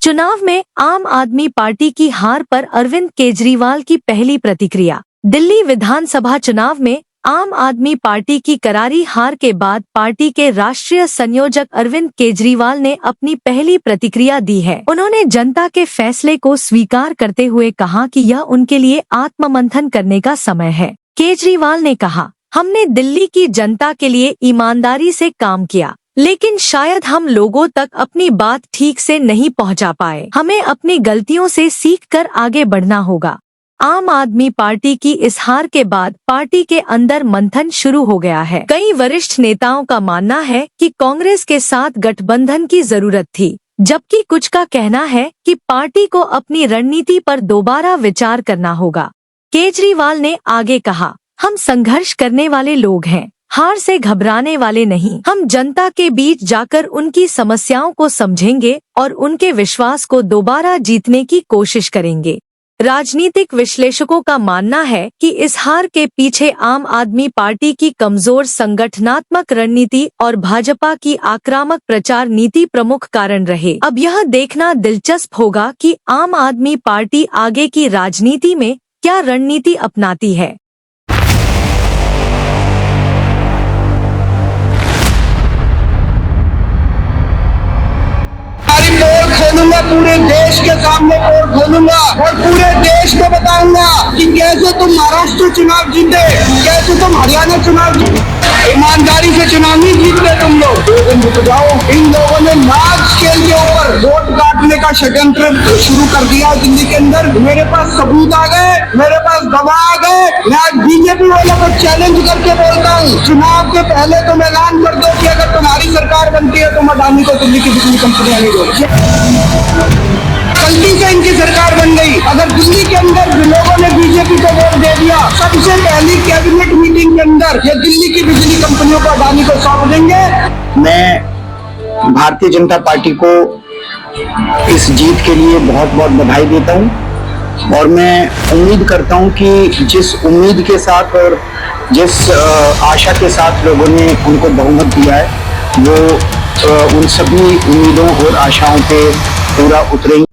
चुनाव में आम आदमी पार्टी की हार पर अरविंद केजरीवाल की पहली प्रतिक्रिया। दिल्ली विधानसभा चुनाव में आम आदमी पार्टी की करारी हार के बाद पार्टी के राष्ट्रीय संयोजक अरविंद केजरीवाल ने अपनी पहली प्रतिक्रिया दी है। उन्होंने जनता के फैसले को स्वीकार करते हुए कहा कि यह उनके लिए आत्ममंथन करने का समय है। केजरीवाल ने कहा, हमने दिल्ली की जनता के लिए ईमानदारी से काम किया, लेकिन शायद हम लोगों तक अपनी बात ठीक से नहीं पहुंचा पाए। हमें अपनी गलतियों से सीखकर आगे बढ़ना होगा। आम आदमी पार्टी की इस हार के बाद पार्टी के अंदर मंथन शुरू हो गया है। कई वरिष्ठ नेताओं का मानना है कि कांग्रेस के साथ गठबंधन की जरूरत थी, जबकि कुछ का कहना है कि पार्टी को अपनी रणनीति पर दोबारा विचार करना होगा। केजरीवाल ने आगे कहा, हम संघर्ष करने वाले लोग हैं, हार से घबराने वाले नहीं। हम जनता के बीच जाकर उनकी समस्याओं को समझेंगे और उनके विश्वास को दोबारा जीतने की कोशिश करेंगे। राजनीतिक विश्लेषकों का मानना है कि इस हार के पीछे आम आदमी पार्टी की कमजोर संगठनात्मक रणनीति और भाजपा की आक्रामक प्रचार नीति प्रमुख कारण रहे। अब यह देखना दिलचस्प होगा कि आम आदमी पार्टी आगे की राजनीति में क्या रणनीति अपनाती है। पोल खोलूंगा, पूरे देश के सामने पोल खोलूंगा और पूरे देश को बताऊंगा कि कैसे तुम महाराष्ट्र चुनाव जीते, कैसे तुम हरियाणा चुनाव जीते। ईमानदारी से चुनाव नहीं जीतते तुम लोग। 2 दिन रुक जाओ। इन लोगों ने लार्ज स्केल के ऊपर वोट काटने का षड्यंत्र शुरू कर दिया दिल्ली के अंदर। मेरे पास सबूत आ गए, मेरे पास गवाह आ गए। मैं आज बीजेपी वालों को चैलेंज करके बोलता हूँ, चुनाव के पहले तुम ऐलान कर दो कि अगर तुम्हारी सरकार बनती है तो अडानी को दिल्ली की बिजली कंपनियां नहीं दोगी। गलती से इनकी सरकार बन गई। अगर दिल्ली के अंदर लोगों ने बीजेपी को वोट दे दिया, सबसे पहली कैबिनेट मीटिंग के अंदर ये दिल्ली की बिजली कंपनियों को अडानी को सौंप देंगे। मैं भारतीय जनता पार्टी को इस जीत के लिए बहुत बहुत बधाई देता हूं और मैं उम्मीद करता हूं कि जिस उम्मीद के साथ और जिस आशा के साथ लोगों ने उनको बहुमत दिया है, वो उन सभी उम्मीदों और आशाओं पे पूरा उतरेंगे।